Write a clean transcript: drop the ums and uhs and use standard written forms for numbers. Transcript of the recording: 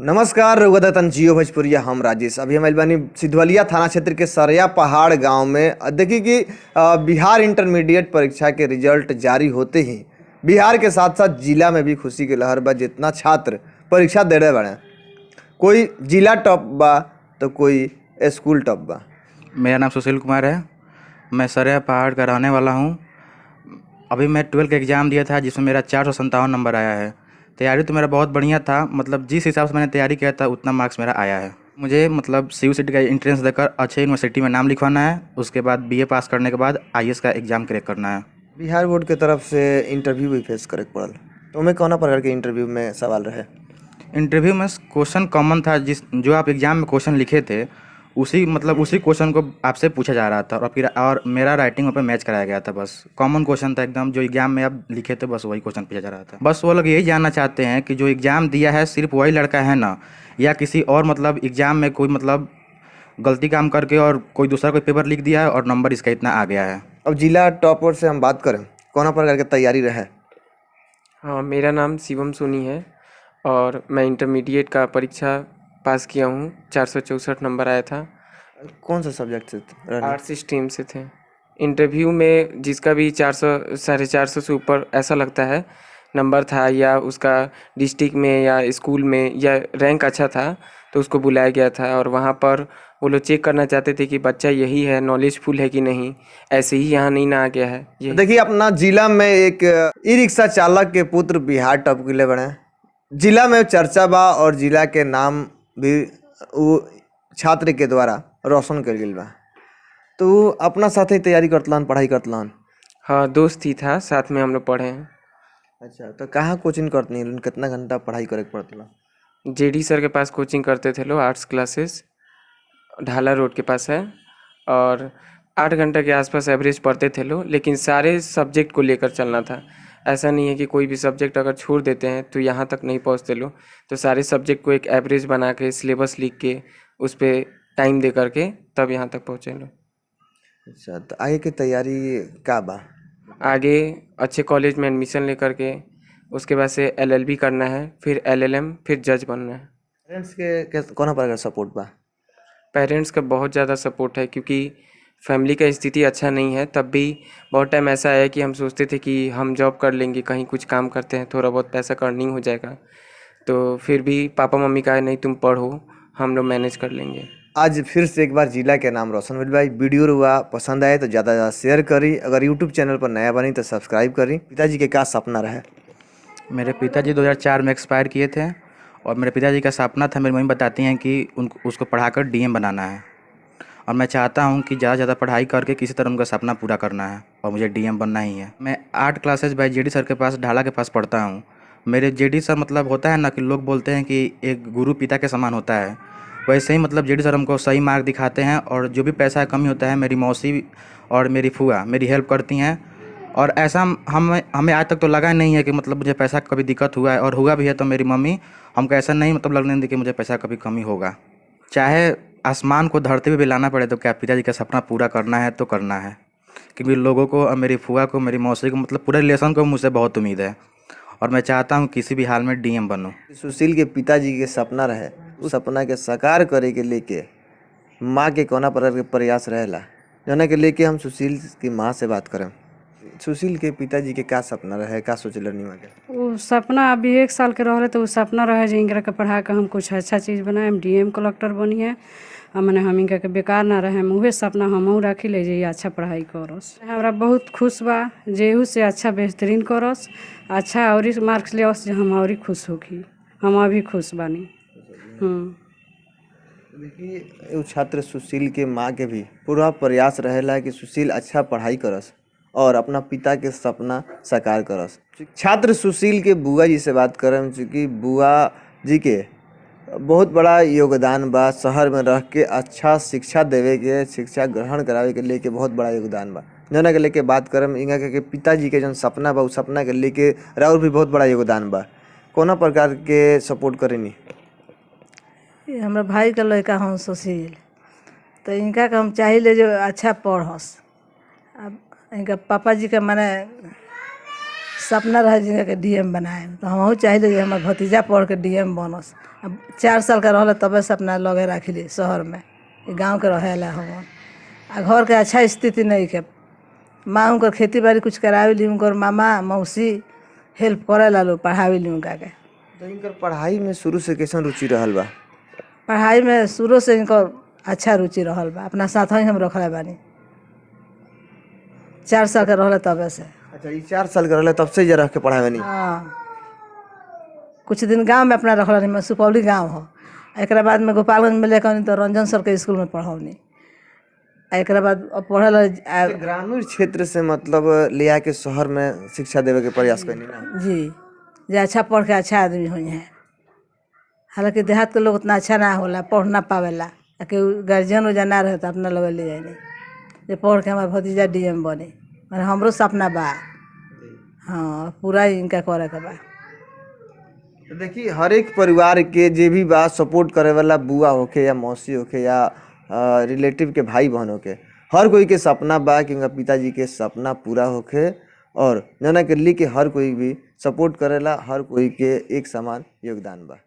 नमस्कार रघुदत्तन जियो भोजपुरिया हम राजेश। अभी हम आइल बानी सिधवलिया थाना क्षेत्र के सरया पहाड़ गांव में। देखिए कि बिहार इंटरमीडिएट परीक्षा के रिजल्ट जारी होते ही बिहार के साथ साथ जिला में भी खुशी की लहर बा। जितना छात्र परीक्षा दे रहे बड़े, कोई जिला टॉप बा तो कोई स्कूल टॉप बा। मेरा नाम सुशील कुमार है। मैं सरया पहाड़ का रहने वाला हूँ। अभी मैं 12th का एग्ज़ाम दिया था जिसमें मेरा 457 नंबर आया है। तैयारी तो मेरा बहुत बढ़िया था, मतलब जिस हिसाब से मैंने तैयारी किया था उतना मार्क्स मेरा आया है। मुझे मतलब CUCT का एंट्रेंस देकर अच्छे यूनिवर्सिटी में नाम लिखवाना है। उसके बाद BA पास करने के बाद IAS का एग्ज़ाम क्रैक करना है। बिहार बोर्ड के तरफ से इंटरव्यू भी फेस करे पड़ल, तो हमें कौन प्रकार के इंटरव्यू में सवाल रहे? इंटरव्यू में क्वेश्चन कॉमन था, जो आप एग्ज़ाम में क्वेश्चन लिखे थे उसी क्वेश्चन को आपसे पूछा जा रहा था और मेरा राइटिंग वहाँ पे मैच कराया गया था। बस कॉमन क्वेश्चन था एकदम, जो एग्ज़ाम में आप लिखे थे बस वही क्वेश्चन पूछा जा रहा था। बस वो लोग यही जानना चाहते हैं कि जो एग्ज़ाम दिया है सिर्फ वही लड़का है ना, या किसी और मतलब एग्ज़ाम में कोई मतलब गलती काम करके और कोई दूसरा कोई पेपर लिख दिया है और नंबर इसका इतना आ गया है। अब जिला टॉपर से हम बात करें, कौन प्रकार की तैयारी रहे? हाँ, मेरा नाम शिवम सोनी है और मैं इंटरमीडिएट का परीक्षा पास किया हूँ। 464 नंबर आया था। कौन सा सब्जेक्ट से रहने? आर्ट्स स्ट्रीम से थे। इंटरव्यू में जिसका भी 400 450 से ऊपर ऐसा लगता है नंबर था, या उसका डिस्ट्रिक्ट में या स्कूल में या रैंक अच्छा था, तो उसको बुलाया गया था। और वहाँ पर वो लोग चेक करना चाहते थे कि बच्चा यही है, नॉलेजफुल है कि नहीं, ऐसे ही यहाँ नहीं ना आ गया है ये। देखिए, अपना जिला में एक ई रिक्शा चालक के पुत्र बिहार टॉप के लिए बने। जिला में चर्चा बा और जिला के नाम भी वो छात्र के द्वारा रोशन कर गया बा। तो वो अपना साथ ही तैयारी करतलन, पढ़ाई करतलन। हाँ, दोस्त ही था, साथ में हम लोग पढ़े हैं। अच्छा, तो कहाँ कोचिंग करतनी, कितना घंटा पढ़ाई करे के पड़तला? JD सर के पास कोचिंग करते थे लोग, आर्ट्स क्लासेस ढाला रोड के पास है। और 8 घंटे के आसपास एवरेज पढ़ते थे लोग, लेकिन सारे सब्जेक्ट को लेकर चलना था। ऐसा नहीं है कि कोई भी सब्जेक्ट अगर छोड़ देते हैं तो यहाँ तक नहीं पहुँचते लोग। तो सारे सब्जेक्ट को एक एवरेज बना के, सिलेबस लिख के, उस पर टाइम दे करके तब यहाँ तक पहुँचे लोग। अच्छा, तो आगे की तैयारी का बा? आगे अच्छे कॉलेज में एडमिशन लेकर के उसके बाद से LLB करना है, फिर LLM, फिर जज बनना है। पेरेंट्स के कौन प्रकार सपोर्ट बा? पेरेंट्स का बहुत ज़्यादा सपोर्ट है, क्योंकि फैमिली का स्थिति अच्छा नहीं है। तब भी बहुत टाइम ऐसा है कि हम सोचते थे कि हम जॉब कर लेंगे, कहीं कुछ काम करते हैं, थोड़ा बहुत पैसा का अर्निंग हो जाएगा। तो फिर भी पापा मम्मी कहा नहीं, तुम पढ़ो, हम लोग मैनेज कर लेंगे। आज फिर से एक बार जिला के नाम रोशन भइल भाई। वीडियो रुआ पसंद आए तो ज़्यादा ज़्यादा शेयर करी। अगर यूट्यूब चैनल पर नया बनी तो सब्सक्राइब करी। पिताजी के क्या सपना रहे? मेरे पिताजी 2004 में एक्सपायर किए थे और मेरे पिताजी का सपना था, मेरी मम्मी बताती हैं कि उसको पढ़ाकर DM बनाना है। और मैं चाहता हूं कि ज़्यादा से ज़्यादा पढ़ाई करके किसी तरह उनका सपना पूरा करना है और मुझे DM बनना ही है। मैं 8 क्लासेज बाय JD सर के पास ढाला के पास पढ़ता हूं। मेरे JD सर मतलब होता है ना कि लोग बोलते हैं कि एक गुरु पिता के समान होता है, वैसे ही मतलब JD सर हमको सही मार्ग दिखाते हैं। और जो भी पैसा का कमी होता है, मेरी मौसी और मेरी फूआ मेरी हेल्प करती हैं। और ऐसा हमें आज तक तो लगा नहीं है कि मतलब मुझे पैसा का कभी दिक्कत हुआ है, और हुआ भी है तो मेरी मम्मी हमको ऐसा नहीं मतलब लगने दी कि मुझे पैसा का कभी कमी होगा। चाहे आसमान को धरती पे भी लाना पड़े तो क्या पिताजी का सपना पूरा करना है तो करना है, क्योंकि लोगों को और मेरी फूआ को, मेरी मौसी को, मतलब पूरे रिलेशन को मुझसे बहुत उम्मीद है और मैं चाहता हूँ किसी भी हाल में DM बनूँ। सुशील के पिताजी के सपना रहे, उस सपना के साकार करे के लेके माँ के कोना प्रकार के प्रयास रहेला, जना के लेके हम सुशील की माँ से बात करें। सुशील के पिताजी के का सपना रहे, का सोचल नहीं के? वो सपना अभी 1 साल के रहे तो वो सपना रहे जे इनकरा के पढ़ा के हम कुछ अच्छा चीज़ बनाए, DM कलेक्टर बनिए। मैंने हम इनका के बेकार ना रहे, उहे सपना हमहू रखी ले जे अच्छा पढ़ाई करस। हमरा बहुत खुश बा जेहू से अच्छा बेहतरीन करस, अच्छा और मार्क्स ले जे हम और खुश होखी। हम अभी खुश बानी। देखिए, वो छात्र सुशील के माँ के भी पूरा प्रयास रहेला कि सुशील अच्छा पढ़ाई करस और अपना पिता के सपना साकार करस। छात्र सुशील के बुआ जी से बात करें, चूँकि बुआ जी के बहुत बड़ा योगदान बा शहर में रह के अच्छा शिक्षा देवे के, शिक्षा ग्रहण करावे के लेके बहुत बड़ा योगदान बा। जना के लेके बात करें, इनका के पिताजी के जन सपना बा, उस सपना के लेके राउर भी बहुत बड़ा योगदान बा। कोना प्रकार के सपोर्ट करेनी? हमरा भाई का लड़का हूँ सुशील, तो इनका के हम चाहिए जो अच्छा पढ़स। अब इनका पापा जी का माने सपना रहे जिनका के डीएम बनाए, तो हमहू चाहिए कि हमार भतीजा पढ़ के डीएम बनस। अब 4 साल का रहल तबे सपना लगे रखिली शहर में, गाँव के रहेला हम। आ घर के अच्छा स्थिति नहीं के, माँ उनकर खेती बाड़ी कुछ करावे ली, उनकर मामा मौसी हेल्प करेला लोग, पढ़ावे ली उनका के। तो इनकर पढ़ाई में शुरू से कैसन रुचि रहल बा? पढ़ाई में शुरू से इनकर अच्छा रुचि रहल बा, अपना साथ ही हम रखले बानी। 4 साल के रहले तबे से। अच्छा, ये 4 साल के रहले तब से ये रह के पढ़ावे नहीं? हाँ, कुछ दिन गांव में अपना रखल नहीं, सुपौली गांव हो। एक बाद में गोपालगंज में लेकर तो रंजन सर के स्कूल में पढ़ौनी। एक बाद अब पढ़ल ग्रामीण क्षेत्र से मतलब ले आके शहर में शिक्षा देवे के प्रयास करनी ना? जी, जे अच्छा पढ़ के अच्छा आदमी हुई हैं। हालांकि देहात के लोग उतना अच्छा ना होला, पढ़ ना पावेला, कि गार्जियन वो ना रहे तो अपना लोग ले जाए जे पढ़ के हमार भतीजा डीएम बने, मैंने हमरो सपना बा। हाँ, पूरा इनका करे के बा। तो देखिए, हर एक परिवार के जे भी बा सपोर्ट करे वाला बुआ होके या मौसी होके या रिलेटिव के भाई बहन होके, हर कोई के सपना बा कि उनका पिताजी के सपना पूरा होके, और जना के लिए कि हर कोई भी सपोर्ट करेला, हर कोई के एक समान योगदान बा।